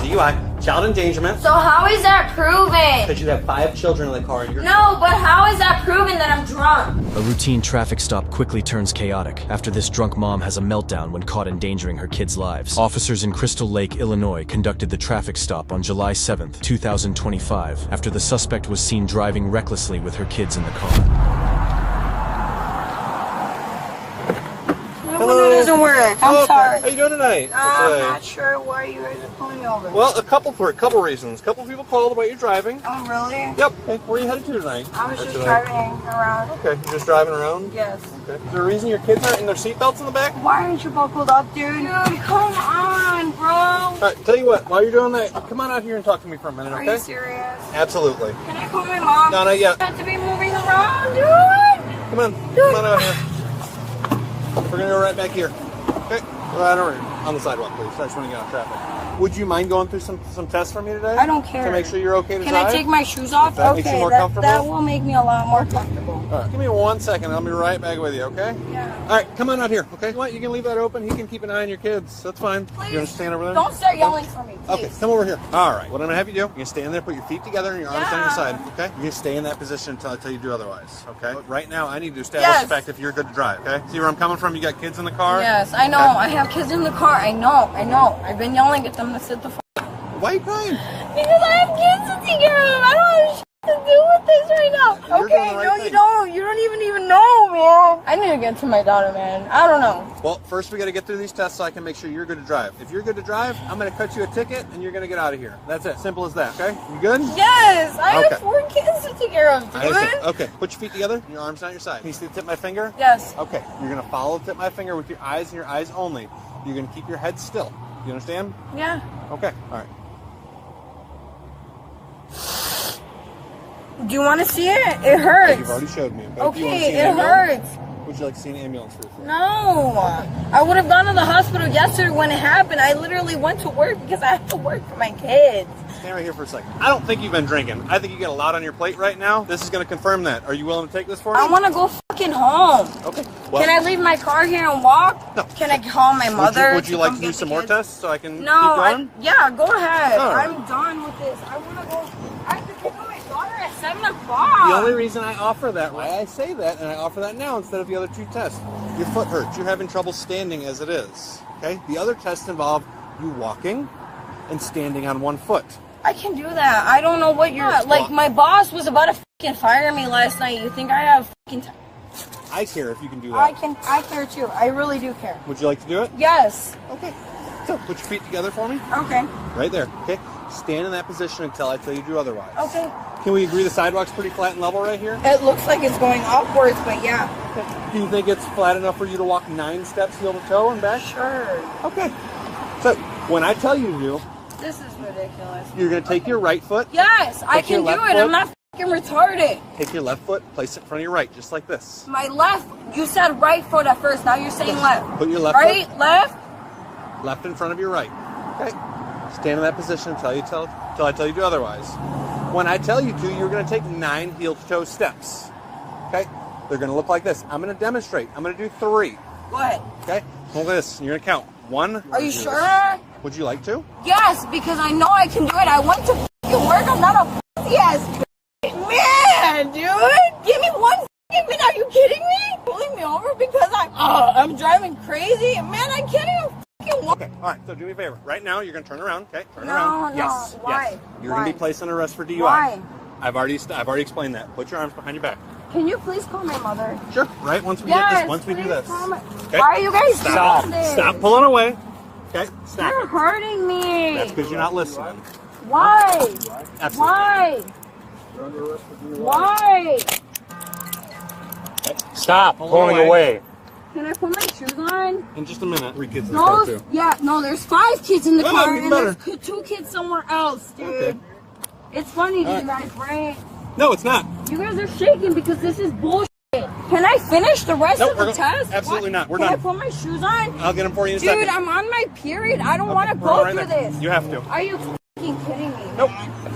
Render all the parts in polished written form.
DUI, child endangerment. So how is that proven? Because you have 5 children in the car and you're... No, but how is that proven that I'm drunk? A routine traffic stop quickly turns chaotic after this drunk mom has a meltdown when caught endangering her kids' lives. Officers in Crystal Lake, Illinois conducted the traffic stop on July 7th, 2025, after the suspect was seen driving recklessly with her kids in the car. Hello. It doesn't work. I'm sorry. How you doing tonight? I'm not sure why you guys are pulling me over. Well, a couple reasons. A couple people called about you driving. Oh, really? Yep. Okay. Where are you headed to tonight? I was just driving around. Okay. You're just driving around? Yes. Okay. Is there a reason your kids aren't in their seatbelts in the back? Why aren't you buckled up, dude? Dude, come on, bro. All right. Tell you what. While you're doing that, come on out here and talk to me for a minute, okay? Are you serious? Absolutely. Can I call my mom? No, not yet. I have to be moving around, dude. Come on. Come on out here. We're going to go right back here. Okay, right over here. On the sidewalk, please. I just want to get off traffic. Would you mind going through some tests for me today? I don't care. To make sure you're okay to Can drive? I take my shoes off? If that makes you more comfortable? That will make me a lot more comfortable. All right, give me 1 second. I'll be right back with you, okay? Yeah. All right, come on out here, okay? You can leave that open. He can keep an eye on your kids. That's fine. Please. You want to stand over there? Don't start yelling for me, please. Okay, come over here. All right, what I'm going to have you do, you're going to stand there, put your feet together and your arms on your side, okay? You're going to stay in that position until I tell you to do otherwise, okay? But right now, I need to establish the fact if you're good to drive, okay? See where I'm coming from? You got kids in the car? Yes, I know. Okay. I have kids in the car. I know. I've been yelling at them to sit the f***. Why are you crying? Because I have kids to take care of. I don't have shit to do with this right now. You're Okay, doing the right no, thing. you don't. You don't even know, man. I need to get to my daughter, man. I don't know. Well, first we got to get through these tests so I can make sure you're good to drive. If you're good to drive, I'm going to cut you a ticket and you're going to get out of here. That's it. Simple as that, okay? You good? Yes, I Okay. have 4 kids to take care of, dude. I understand. Okay, put your feet together, your arms on your side. Can you see the tip of my finger? Yes. Okay, you're going to follow the tip of my finger with your eyes and your eyes only. You're going to keep your head still. You understand? Yeah. Okay, all right. Do you want to see it? It hurts. You've already showed me. But if you want to Okay, see an it ambulance, hurts. would you like to see an ambulance for you? No. I would have gone to the hospital yesterday when it happened. I literally went to work because I have to work for my kids. Stand right here for a second. I don't think you've been drinking. I think you got a lot on your plate right now. This is going to confirm that. Are you willing to take this for me? I want to go fucking home. Okay. Well, Can I leave my car here and walk? No. Can I call my mother? Would you like come to do get some the more kids? tests so I can keep No, going? yeah, go ahead. All right. I'm done with this. I want to go. I have to pick up my daughter at 7 o'clock. The only reason I offer that, why I say that, and I offer that now instead of the other 2 tests, your foot hurts. You're having trouble standing as it is. Okay? The other tests involve you walking and standing on 1 foot. I can do that. I don't know what you're... Like, my boss was about to fucking fire me last night. You think I have fucking... I care if you can do that. I care too. I really do care. Would you like to do it? Yes. Okay. So, put your feet together for me. Okay. Right there. Okay? Stand in that position until I tell you to do otherwise. Okay. Can we agree the sidewalk's pretty flat and level right here? It looks like it's going upwards, but yeah. Okay. Do you think it's flat enough for you to walk 9 steps heel to toe and back? Sure. Okay. So, when I tell you to, This is ridiculous. you're going to take your right foot, Yes, I Take your can do left it. foot. I'm not fucking retarded. take your left foot, place it in front of your right, just like this. My left, you said right foot at first. Now you're saying left. Put your left Right, foot left. left in front of your right. Okay? Stand in that position until I tell you to otherwise. When I tell you to, you're going to take 9 heel-to-toe steps. Okay? They're going to look like this. I'm going to demonstrate. I'm going to do 3. What? Okay? Hold this. You're going to count. 1. Are you sure? Would you like to? Yes, because I know I can do it. I went to fucking work. I'm not a pussy ass bitch. Man, dude. Give me 1 fucking minute. Are you kidding me? Pulling me over because I'm driving crazy? Man, I can't even fucking walk. Okay. All right. So do me a favor. Right now, you're going to turn around. Okay? Turn No, around. no. Yes. Why? Yes. You're Why? going to be placed on arrest for DUI. Why? I've already explained that. Put your arms behind your back. Can you please call my mother? Sure. Right? Once we Yes, do please this. call my... Okay? Why are you guys Stop. doing this? Stop pulling away. Okay? Stop. You're hurting me. That's because you're not listening. Why? Absolutely. Why? Why? Stop pulling away. Can I put my shoes on? In just a minute. 3 kids in the car No, too. yeah, no, there's 5 kids in the Oh, car even and better. there's 2 kids somewhere else, dude. Okay. It's funny, All you guys, right? No, it's not. You guys are shaking because this is bullshit. Can I finish the rest Nope, of the we're test? absolutely not. We're Can done. I put my shoes on? I'll get them for you in a Dude, second. I'm on my period. I don't want to We're go right through there. this. You have to. Are you fucking kidding me? Nope.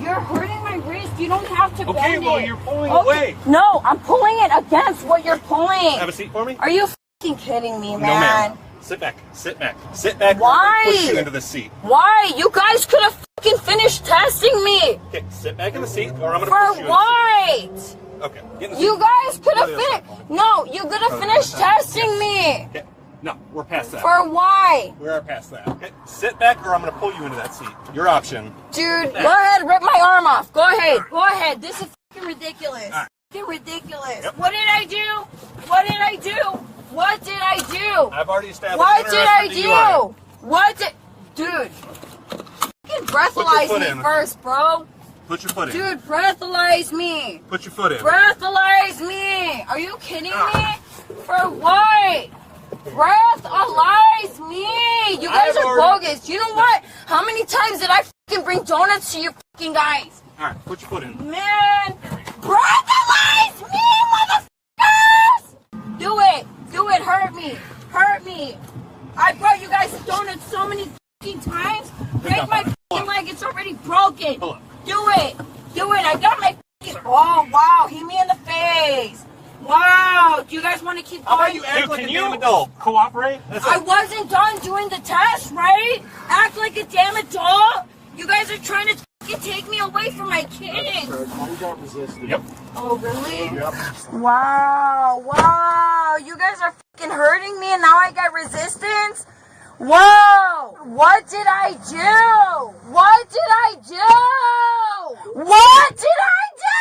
You're hurting my wrist. You don't have to Okay, bend well, it. you're pulling Okay. away. No, I'm pulling it against what you're pulling. Have a seat for me? Are you fucking kidding me, No, man? ma'am. Sit back. Sit back. Sit back. Why? Push you into the seat. Why? You guys could have f***ing finish testing me? Okay, sit back in the seat, or I'm gonna For push you in what? the seat. Okay, get in the seat. You guys could have finished. No, you could have finished testing me. Okay, no, we're past that. For why? We're past that. Okay, sit back, or I'm gonna pull you into that seat. Your option. Dude, go ahead, rip my arm off. Go ahead, go ahead. This is f***ing ridiculous. Right. F***ing ridiculous. Yep. What did I do? What did I do? What did I do? I've already established. What did I do? DUI. What did... Dude. Fucking breathalyze me first, bro. Put your foot in. Dude, breathalyze me. Put your foot in. Breathalyze me. Are you kidding me? For what? Breathalyze me. You guys are bogus. You know what? How many times did I fucking bring donuts to your fucking guys? All right, put your foot in. Man, breathalyze me, motherfuckers! Do it. Do it. Hurt me. Hurt me. I brought you guys donuts so many fucking times. Break my fucking leg. It's already broken. Pull up. Do it. Do it. I got my fucking... Oh, wow. Hit me in the face. Wow. Do you guys want to keep How going? about you act like a damn adult? Cooperate? That's I it. wasn't done doing the test, right? Act like a damn adult. You guys are trying to fucking take me away from my kids. Yep. Oh, really? Yep. Wow, wow. You guys are fucking hurting me and now I got resistance? Whoa! What did I do? What did I do? What did I do?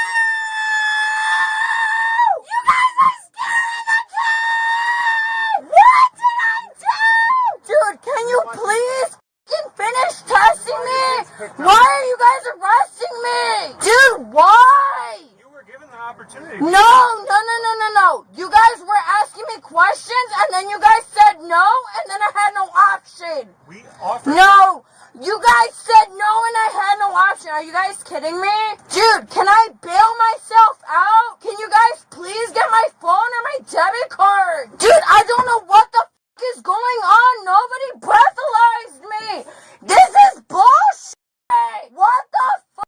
You guys are scaring the kids! What did I do? Dude, can you please fucking finish testing me? Why are you guys arresting me? Dude, why? You were given the opportunity. No. You guys were asking me questions and then you guys said no and then I had no option. We offered. No. You guys said no and I had no option. Are you guys kidding me? Dude, can I bail myself out? Can you guys please get my phone or my debit card? Dude, I don't know what the f*** is going on. Nobody breathalyzed me. This is bullshit. What the f***?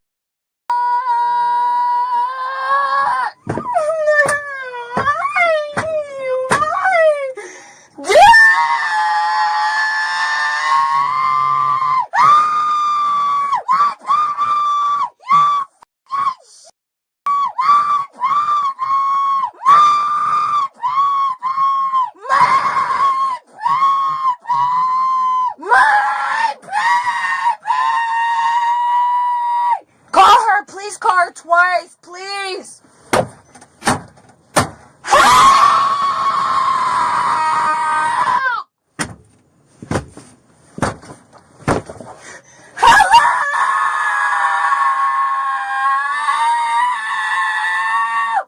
Please call her twice, please.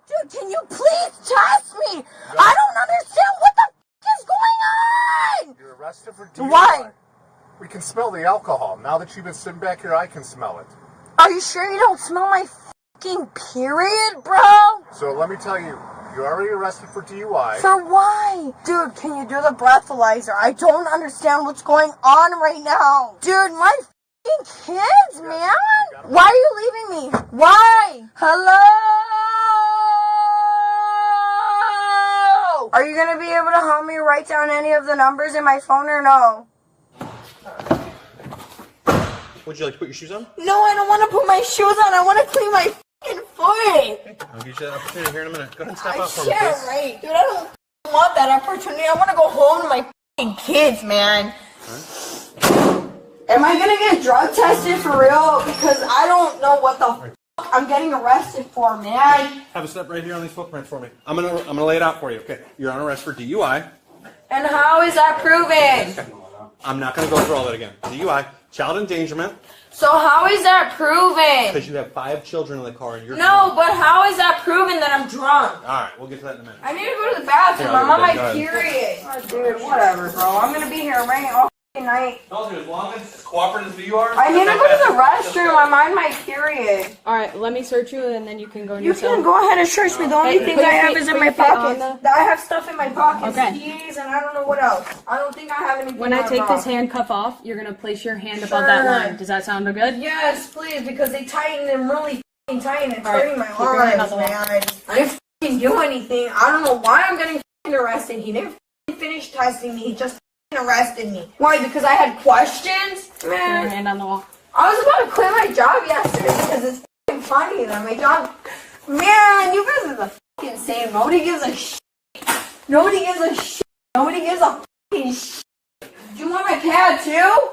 Dude, can you please test me? I don't understand what the f*** is going on. You're arrested for DUI. Why? We can smell the alcohol. Now that you've been sitting back here, I can smell it. Are you sure you don't smell my fucking period, bro? So let me tell you, you're already arrested for DUI. For why? Dude, can you do the breathalyzer? I don't understand what's going on right now. Dude, my fucking kids, man. Why are you leaving me? Why? Hello? Are you gonna be able to help me write down any of the numbers in my phone or no? Would you like to put your shoes on? No, I don't want to put my shoes on. I want to clean my fucking foot. I'll give you that opportunity here in a minute. Go ahead and step I out for me, share, please. right? Dude, I don't want that opportunity. I want to go home to my fucking kids, man. Am I gonna get drug tested for real? Because I don't know what the fuck I'm getting arrested for, man. Have a step right here on these footprints for me. I'm gonna lay it out for you. Okay, you're on arrest for DUI. And how is that proven? I'm not gonna go through all that again. DUI, child endangerment, So how is that proven? because you have 5 children in the car and you're No, drunk. but how is that proven that I'm drunk? All right, we'll get to that in a minute. I need to go to the bathroom. Here, I'll I'm on go my ahead. period. Oh, dude, whatever, bro. I'm gonna be here right all night. Told you, as long as cooperative as you are. I need to go to the restroom. I'm on my period. All right, let me search you, and then you can go in You your cell. can go ahead and search me. The only Hey, thing put I your have feet- is in put my your feet on pockets. I have stuff in my pockets. Okay. Keys, and I don't know what else. I don't think I have anything. When I on take wrong. this handcuff off, you're gonna place your hand above that Sure. line. Does that sound good? Yes, please, because they tighten them really f***ing tight and it's All right, hurting my keep your hand arms, on the wall. man. I didn't f***ing do anything. I don't know why I'm getting f***ing arrested. He didn't f***ing finish testing me. He just f***ing arrested me. Why? Because I had questions? Put your Man, hand on the wall. I was about to quit my job yesterday because it's fucking funny that my job. Man, you guys are the fucking same. Nobody gives a shit. Nobody gives a shit. Nobody gives a fucking shit. Do you want my cat too?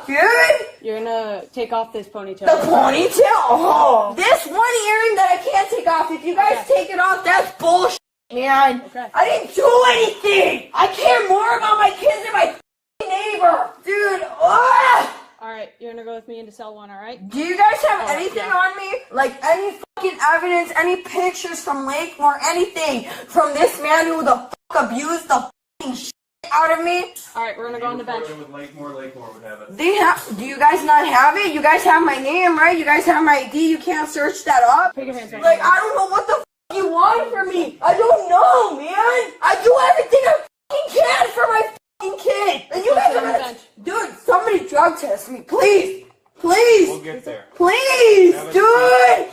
Dude? You're gonna take off this ponytail. The ponytail? Oh. This one earring that I can't take off. If you guys take it off, that's bullshit, man. Okay. I didn't do anything. I care more about my kids than my neighbor. Dude, Alright, you're gonna go with me into cell 1, alright? Do you guys have anything on me? Like any fucking evidence, any pictures from Lakemore, anything from this man who the fuck abused the fucking shit out of me? Alright, we're gonna go on the bench. With Lakemore would have it. They have. Do you guys not have it? You guys have my name, right? You guys have my ID. You can't search that up. Put your hands back. Like, I don't know what the f you want from me. I don't know, man. I do everything I fucking can for my fucking kid. And you guys are gonna... Dude, somebody drug test me, please. Please. We'll get there. Please, dude.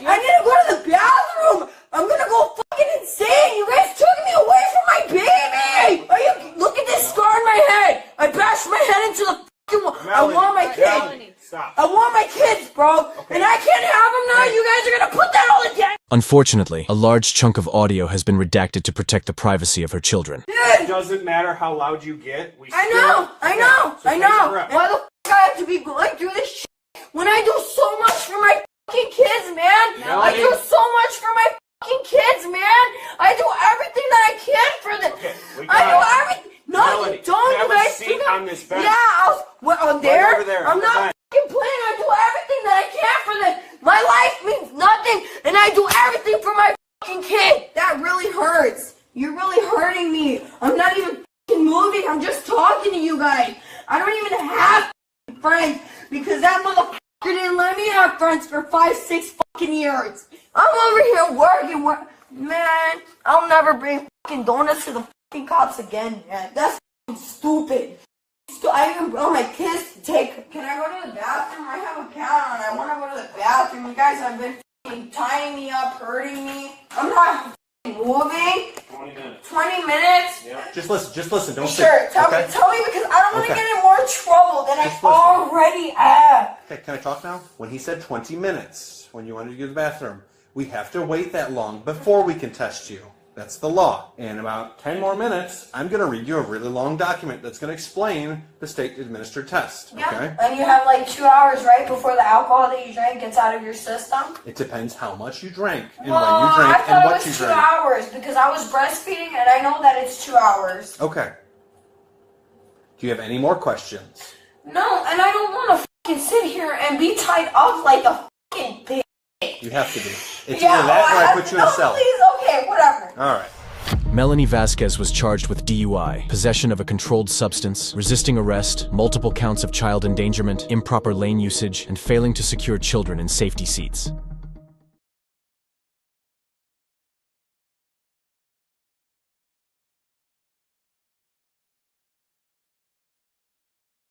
I need to go to the bathroom. I'm gonna go fucking insane. You guys took me away from my baby. Are you... Look at this scar on my head. I bashed my head into the fucking wall. I want my kids. Stop. I want my kids, bro. And I can't have them now. You guys are gonna put that all in. Unfortunately, a large chunk of audio has been redacted to protect the privacy of her children. It doesn't matter how loud you get. I know. Why the f I have to be going through this shit when I do so much for my fucking kids, man? I do so much for my fucking kids, man. I do everything that I can for them. I do everything. No, you don't. Have a seat on this bench. Yeah, on there. over there, I'm on the not bench. fucking playing. I do everything that I can for them. My life means nothing, and I do everything for my fucking kid. That really hurts. You're really hurting me. I'm not even fucking moving. I'm just talking to you guys. I don't even have friends because that motherfucker didn't let me have friends for 5-6 fucking years. I'm over here working. Man, I'll never bring fucking donuts to the fucking cops again, man. That's fucking stupid. I even brought my kids to take. Can I go to the bathroom? I have a pad on. I want to go to the bathroom. You guys have been fucking tying me up, hurting me. I'm not fucking moving. 20 minutes. 20 minutes? Yeah. Just listen. Don't Sure, tell me because I don't want to get in more trouble than I already am. Okay, can I talk now? When he said 20 minutes, when you wanted to go to the bathroom, we have to wait that long before we can test you. That's the law. In about 10 more minutes, I'm going to read you a really long document that's going to explain the state-administered test. Okay? Yeah. And you have like 2 hours, right, before the alcohol that you drank gets out of your system? It depends how much you drank and when you drank and what you drank. I thought it was 2 hours because I was breastfeeding and I know that it's 2 hours. Okay. Do you have any more questions? No, and I don't want to fucking sit here and be tied up like a fucking bitch. You have to be. It's either that or I put you in a cell. Please, okay, whatever. All right. Melanie Vasquez was charged with DUI, possession of a controlled substance, resisting arrest, multiple counts of child endangerment, improper lane usage, and failing to secure children in safety seats.